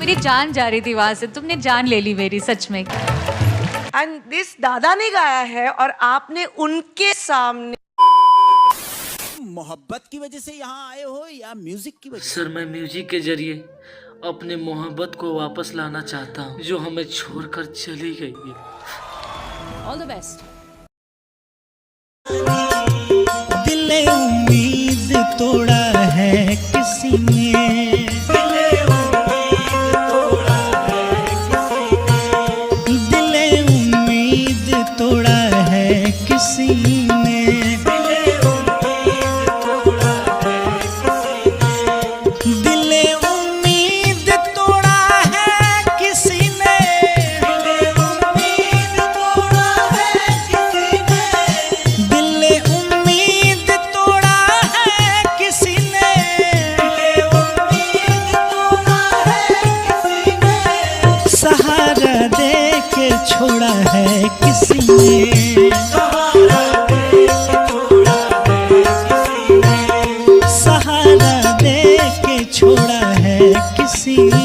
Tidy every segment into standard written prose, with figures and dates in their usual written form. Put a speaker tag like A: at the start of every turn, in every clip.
A: मेरी जान जा रही थी वहां से, तुमने जान ले ली मेरी सच में।
B: एंड दिस दादा ने गाया है और आपने उनके सामने।
C: मोहब्बत की वजह से यहाँ आए हो या म्यूजिक की वजह से?
D: सर मैं म्यूजिक के जरिए अपने मोहब्बत को वापस लाना चाहता हूँ जो हमें छोड़कर चली गई है।
A: All the best.
C: दिल उम्मीद तोड़ा है किसी ने, दिल उम्मीद तोड़ा है किसी ने, दिल उम्मीद तोड़ा है किसी ने, दिल उम्मीद तोड़ा है किसी ने, सहारा दे के छोड़ा है किसी ने, सहारा दे के छोड़ा है किसी ने।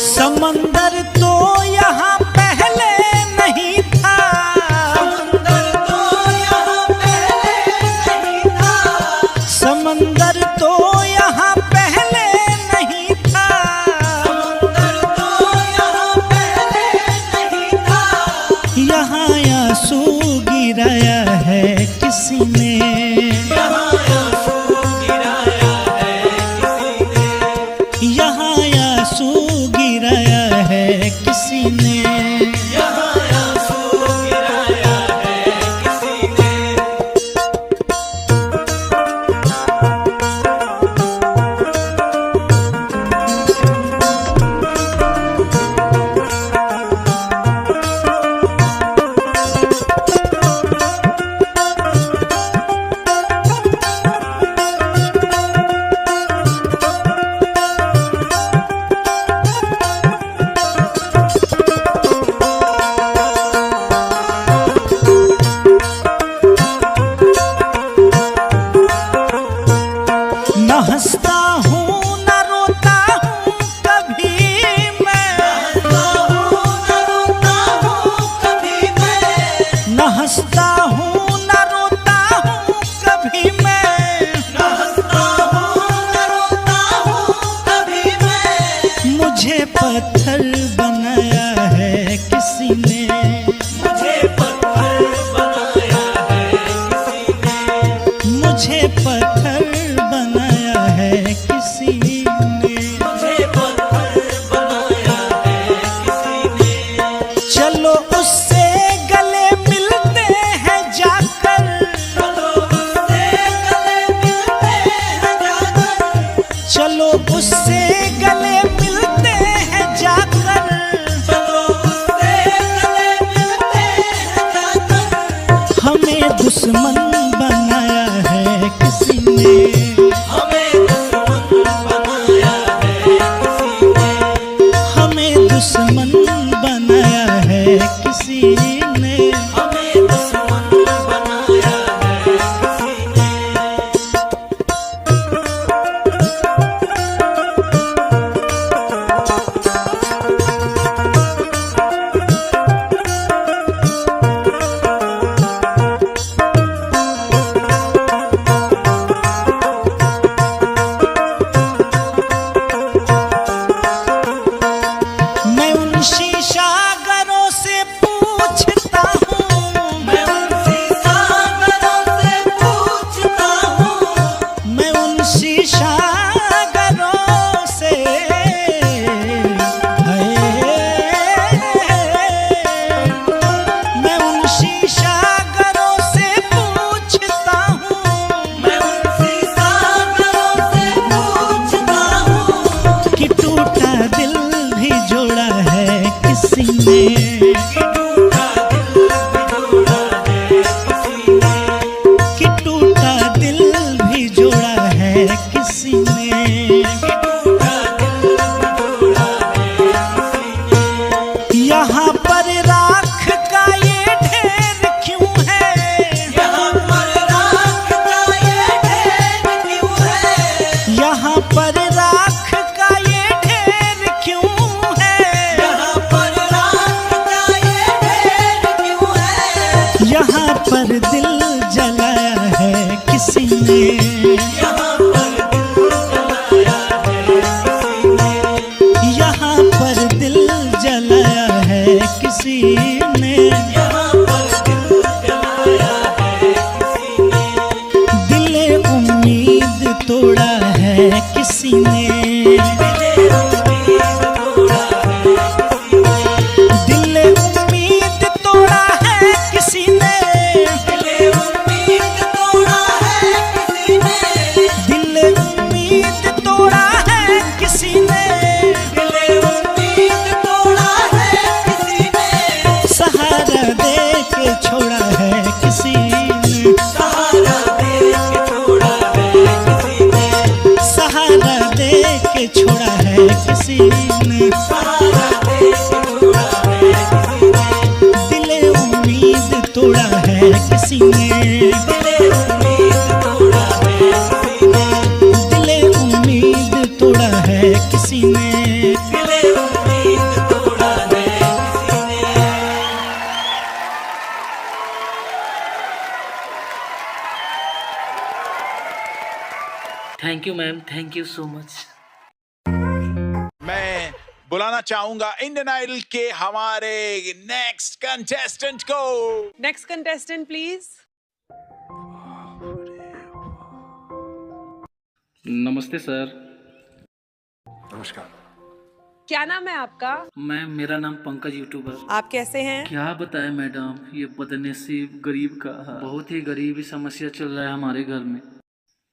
C: समंदर तो यहाँ पहले नहीं था, समंदर तो यहाँ पहले नहीं था, यहाँ आंसू गिराया है किसी ने, यहाँ आंसू गिराया है किसी ने, न हंसता हूँ न रोता हूँ कभी मैं, न हंसता हूँ न रोता हूँ कभी मैं, मुझे पत्थर बनाया है किसी ने, मुझे पत्थर बनाया है किसी ने, चलो उससे गले मिलते हैं जाकर, चलो उससे गले मिलते हैं जाकर, हमें दुश्मन बनाया है किसी ने, हमें दुश्मन बनाया है किसी ने। पर दिल जलाया है किसी ने, यहाँ पर दिल जलाया है किसी ने, दिले उम्मीद तोड़ा है किसी ने, दिले उम्मीद तोड़ा है किसी ने, दिले उम्मीद तोड़ा है किसी ने, दिले उम्मीद तोड़ा है किसी ने, दिले उम्मीद तोड़ा है किसी ने, सहारा दे के छोड़ा है किसी ने, सहारा दे के छोड़ा है किसी ने, सहारा दे के छोड़ा है किसी ने, सहारा दे के छोड़ा है किसी ने, दिले उम्मीद तोड़ा है किसी ने, दिले उम्मीद तोड़ा है किसी ने, दिले उम्मीद तोड़ा है किसी ने, दिले उम्मीद तोड़ा है किसी ने।
D: Thank you ma'am, thank you so much.
E: मैं बुलाना चाहूंगा इंडियन आइडल के हमारे नेक्स्ट कंटेस्टेंट को।
F: Next contestant please.
D: नमस्ते सर।
E: नमस्कार।
F: क्या नाम है आपका?
D: मैम मेरा नाम पंकज यूट्यूबर।
F: आप कैसे हैं?
D: क्या बताएं मैडम, ये बदनसीब गरीब का बहुत ही गरीबी समस्या चल रहा है हमारे घर में।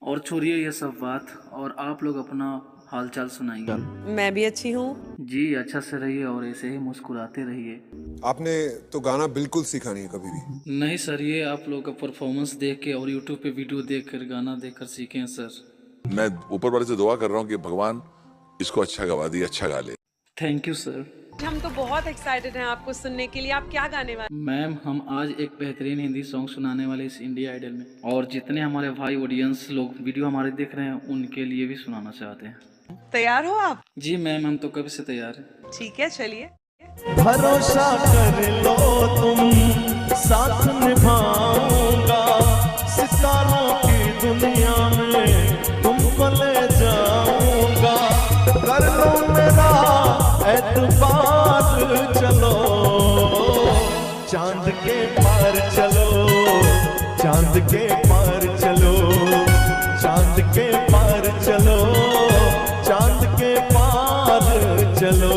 D: और छोड़िए ये सब बात, और आप लोग अपना हालचाल सुनाइए।
F: मैं भी अच्छी हूँ
D: जी, अच्छा से रहिए और ऐसे ही मुस्कुराते रहिए।
G: आपने तो गाना बिल्कुल सीखा नहीं है कभी भी?
D: नहीं सर, ये आप लोग का परफॉर्मेंस देख के और यूट्यूब पे वीडियो देख कर गाना देख कर सीखे हैं सर।
H: मैं ऊपर वाले से दुआ कर रहा हूँ कि भगवान इसको अच्छा गवा दिए, अच्छा गा ले।
D: Thank you sir.
F: हम तो बहुत एक्साइटेड हैं आपको सुनने के लिए। आप क्या गाने वाले?
D: मैम हम आज एक बेहतरीन हिंदी सॉन्ग सुनाने वाले इस इंडिया आइडल में, और जितने हमारे भाई ऑडियंस लोग वीडियो हमारे देख रहे हैं उनके लिए भी सुनाना चाहते हैं।
F: तैयार हो आप?
D: जी मैम, हम तो कब से तैयार हैं।
F: ठीक है, चलिए।
C: भरोसा कर लो तुम, साथ निभाऊंगा, सितारों की दुनिया में तुमको ले जाऊंगा, कर लो मेरा एतबार, चलो चांद के पार चलो, चांद के पार चलो, चांद के पार चलो, चांद के पार चलो।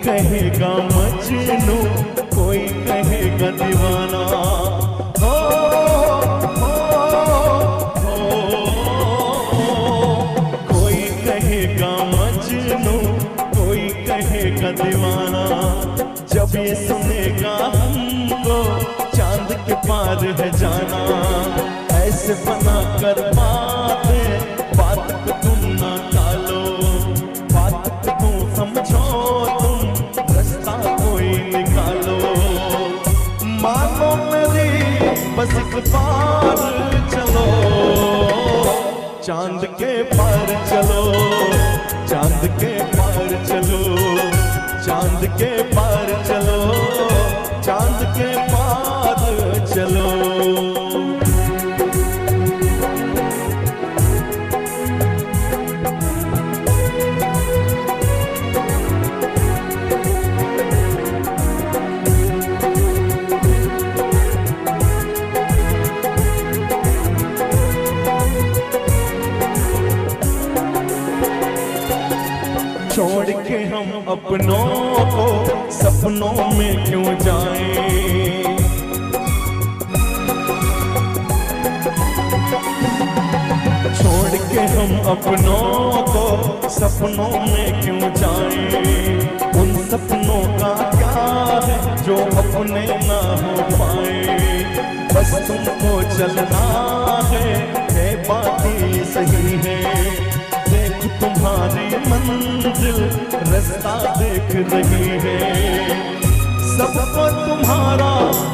C: कहेगा मजनू, कोई कहेगा दीवाना, हो, कोई कहेगा मजनू, कोई कहेगा दीवाना, जब ये सुनेगा हमको चांद के पार है जाना, ऐसे बना कर बात को तुम ना टालो, बात को तुम समझो, रास्ता कोई निकालो, मानो मेरी बस एक बार चलो, चांद के पार चलो, चांद के पार चलो, चांद के पार चलो, चांद के पार चलो। छोड़ के हम अपनों को सपनों में क्यों जाएं, छोड़ के हम अपनों को सपनों में क्यों जाएं, उन सपनों का क्या जो अपने ना हो पाए। बस तुमको चलना है बात ही सही है। देख तुम्हारी मंजिल रास्ता देख रही है। सबको तुम्हारा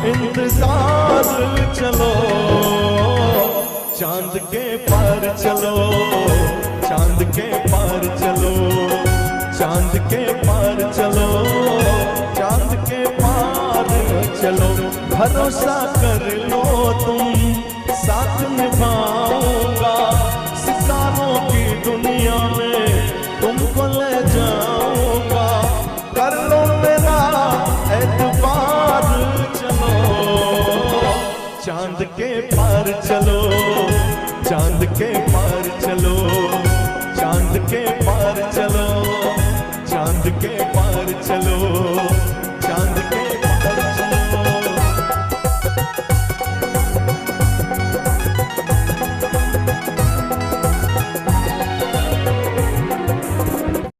C: इंतजार, चलो चांद के पार चलो, चांद के पार चलो, चांद के पार चलो, चांद के पार चलो। भरोसा कर लो तुम, साथ निभाऊंगा। सितारों की दुनिया में तुमको ले जाऊंगा। कर लो मेरा एतबार, चलो चांद के पार चलो, चांद के पार चलो, चांद के पार चलो, चांद के पार चलो, चांद के पार चलो।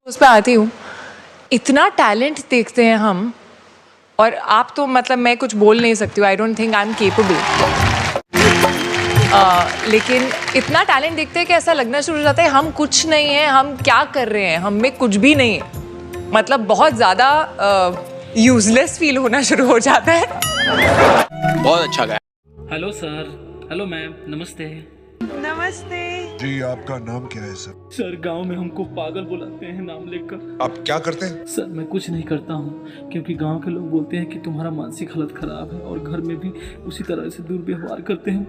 I: उस पे आती हूँ, इतना टैलेंट देखते हैं हम, और आप तो मतलब मैं कुछ बोल नहीं सकती हूँ, I don't think I am capable. लेकिन इतना टैलेंट देखते हैं कि ऐसा लगना शुरू हो जाता है हम कुछ नहीं है, हम क्या कर रहे हैं, हम में कुछ भी नहीं है। मतलब बहुत ज़्यादा यूजलेस फील होना शुरू हो जाता है।
J: बहुत अच्छा गाया।
D: हेलो सर, हेलो मैम, नमस्ते।
F: नमस्ते।
G: जी आपका नाम क्या है सर?
D: सर गांव में हमको पागल बुलाते हैं नाम लेकर।
G: आप क्या करते हैं?
D: सर मैं कुछ नहीं करता हूँ, क्योंकि गांव के लोग बोलते हैं कि तुम्हारा मानसिक हालत खराब है, और घर में भी उसी तरह से दुर्व्यवहार करते हैं।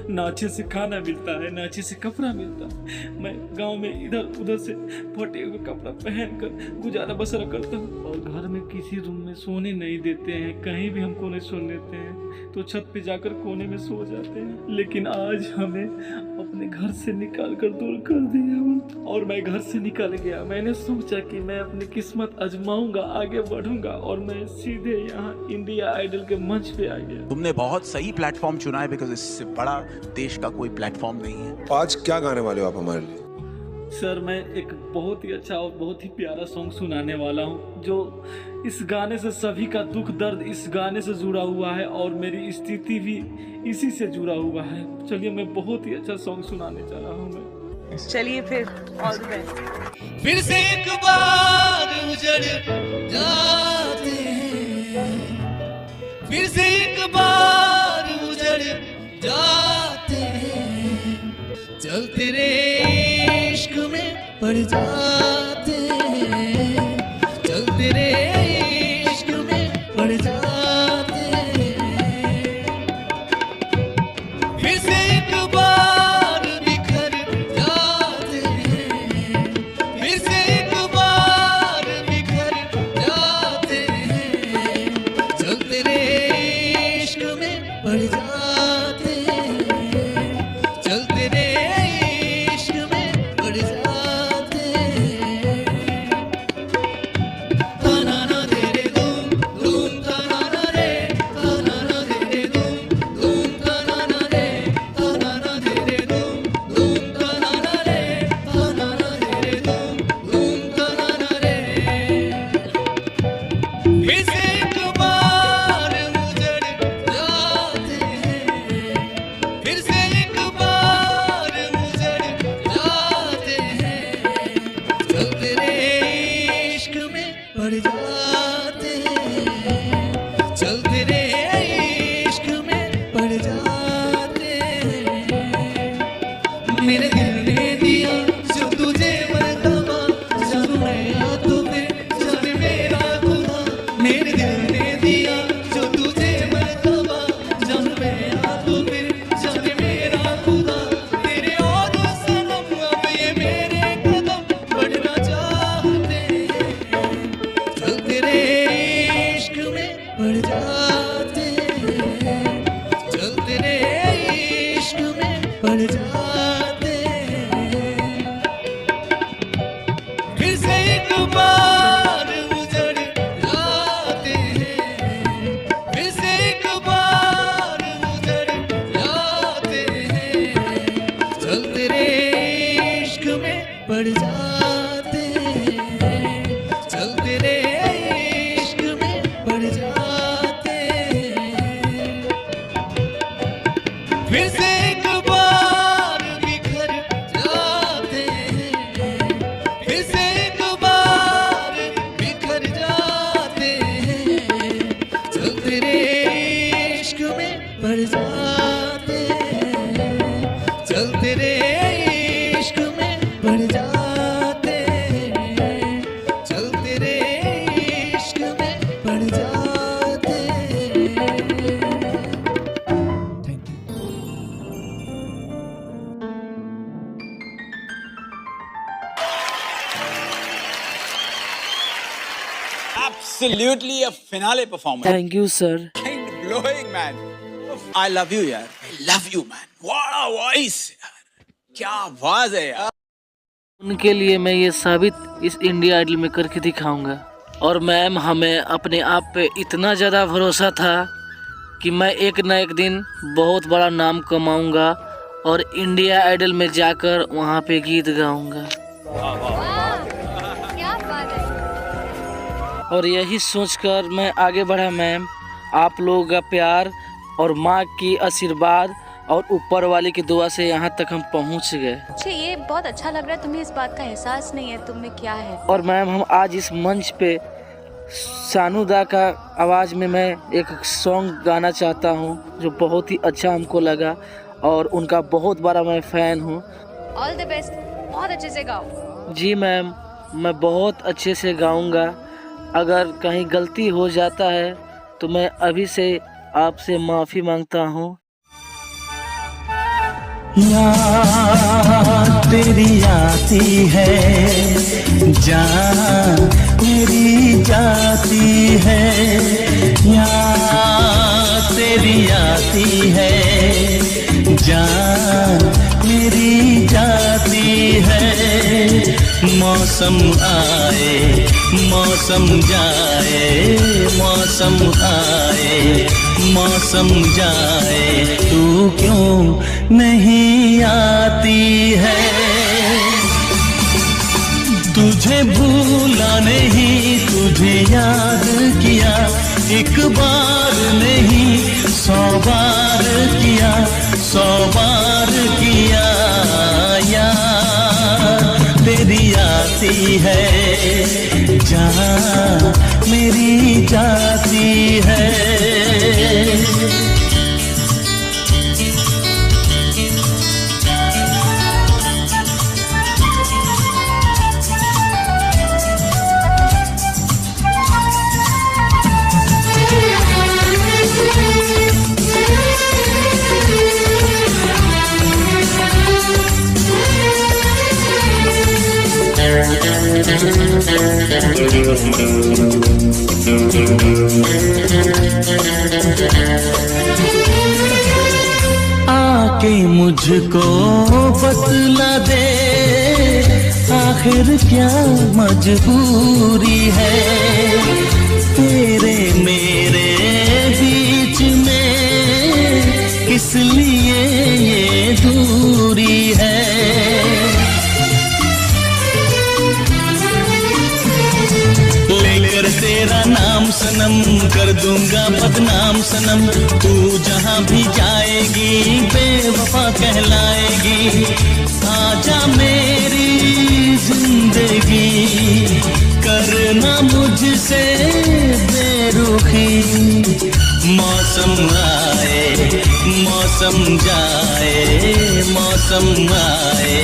D: ना अच्छे से खाना मिलता है, ना अच्छे से कपड़ा मिलता है। मैं गांव में इधर उधर से फटे हुए कपड़ा पहन कर गुजारा बसरा करता हूँ, और घर में किसी रूम में सोने नहीं देते हैं, कहीं भी हमको नहीं सोने देते हैं, तो छत पे जाकर कोने में सो जाते हैं। लेकिन आज हमें अपने घर से निकाल कर दूर कर दिया, और मैं घर से निकल गया। मैंने सोचा कि मैं अपनी किस्मत आजमाऊंगा, आगे बढ़ूंगा, और मैं सीधे यहाँ इंडिया आइडल के मंच पे आ गया।
J: तुमने बहुत सही प्लेटफॉर्म चुना है, बिकॉज इससे बड़ा देश का कोई प्लेटफॉर्म नहीं है।
G: आज क्या गाने वाले हो आप हमारे लिए?
D: सर मैं एक बहुत ही अच्छा और बहुत ही प्यारा सॉन्ग सुनाने वाला हूँ, जो इस गाने से सभी का दुख दर्द इस गाने से जुड़ा हुआ है, और मेरी स्थिति भी इसी से जुड़ा हुआ है। चलिए मैं बहुत ही अच्छा सॉन्ग सुनाने जा रहा हूँ मैं।
F: चलिए फिर, ऑल द बेस्ट।
C: फिर से एक बार उजड़ जाते हैं, फिर से एक बार उजड़ जाते हैं, चल तेरे इश्क में पड़ जाते हैं, चल तेरे इश्क में पड़ जाते हैं। फिर से एक बार बिखर जाते हैं, फिर से एक बार बिखर जाते हैं, चल तेरे इश्क में पड़ जाते हैं, चल तेरे इश्क में पड़ जाते हैं। फिर से एक बार बिखर जाते हैं, फिर से एक बार बिखर जाते हैं, चल तेरे इश्क में पड़ जाते हैं, चल तेरे इश्क में पड़ जाते हैं, चल तेरे इश्क में पड़ जाते हैं। Thank you.
J: Absolutely a finale performance.
C: Thank you sir.
J: Mind blowing, man. I love you, यार. I love you, man. What a voice, यार. क्या आवाज है यार.
C: उनके लिए मैं ये साबित इस इंडिया आइडल में करके दिखाऊंगा। और मैम, हमें अपने आप पे इतना ज़्यादा भरोसा था कि मैं एक ना एक दिन बहुत बड़ा नाम कमाऊंगा और इंडिया आइडल में जाकर वहाँ पे गीत गाऊंगा।
A: क्या बात है।
C: और यही सोचकर मैं आगे बढ़ा मैम। आप लोगों का प्यार और माँ की आशीर्वाद और ऊपर वाले की दुआ से यहाँ तक हम पहुँच गए।
A: अच्छा, ये बहुत अच्छा लग रहा है। तुम्हें इस बात का एहसास नहीं है तुम में क्या है।
C: और मैम, हम आज इस मंच पे सानूदा का आवाज़ में मैं एक सॉन्ग गाना चाहता हूँ जो बहुत ही अच्छा हमको लगा और उनका बहुत बड़ा मैं फ़ैन हूँ।
A: ऑल द बेस्ट, बहुत अच्छे से गाओ।
C: जी मैम, मैं बहुत अच्छे से गाऊंगा। अगर कहीं गलती हो जाता है तो मैं अभी से आपसे माफ़ी मांगता हूँ। याद तेरी आती है, जान मेरी जाती है, याद तेरी आती है, जान मेरी जाती है। मौसम आए मौसम जाए, मौसम आए मौसम जाए, तू क्यों नहीं आती है। तुझे भूला नहीं, तुझे याद किया, एक बार नहीं 100 बार किया, 100 बार किया। याद तेरी आती है, जहाँ मेरी जाती है। आके मुझको बतला दे, आखिर क्या मजबूरी है तेरे मेरे बीच में, किस लिए ये दूरी है। लेकर तेरा नाम सनम, कर दूंगा बदनाम सनम, तू जहाँ भी जाएगी बेवफा कहलाएगी। आजा मेरी जिंदगी, करना मुझसे बेरुखी। मौसम आए मौसम जाए, मौसम आए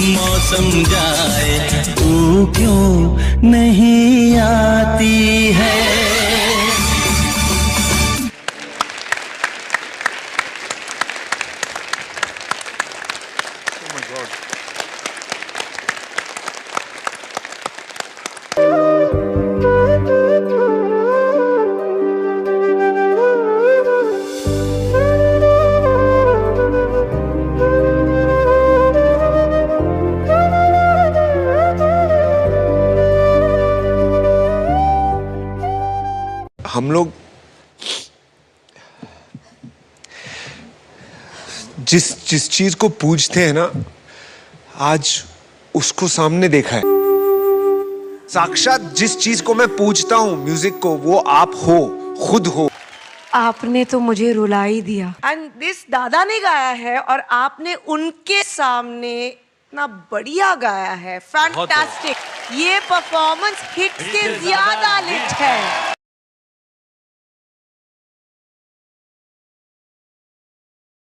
C: मौसम जाए, तू क्यों नहीं आती है।
G: हम लोग जिस चीज को पूजते हैं ना, आज उसको सामने देखा है। साक्षात जिस चीज को मैं पूजता हूं, म्यूजिक को, वो आप हो, खुद हो।
B: आपने तो मुझे रुला ही दिया। एंड दिस दादा ने गाया है और आपने उनके सामने इतना बढ़िया गाया है, फैंटास्टिक। ये परफॉर्मेंस हिट से ज्यादा हिट है।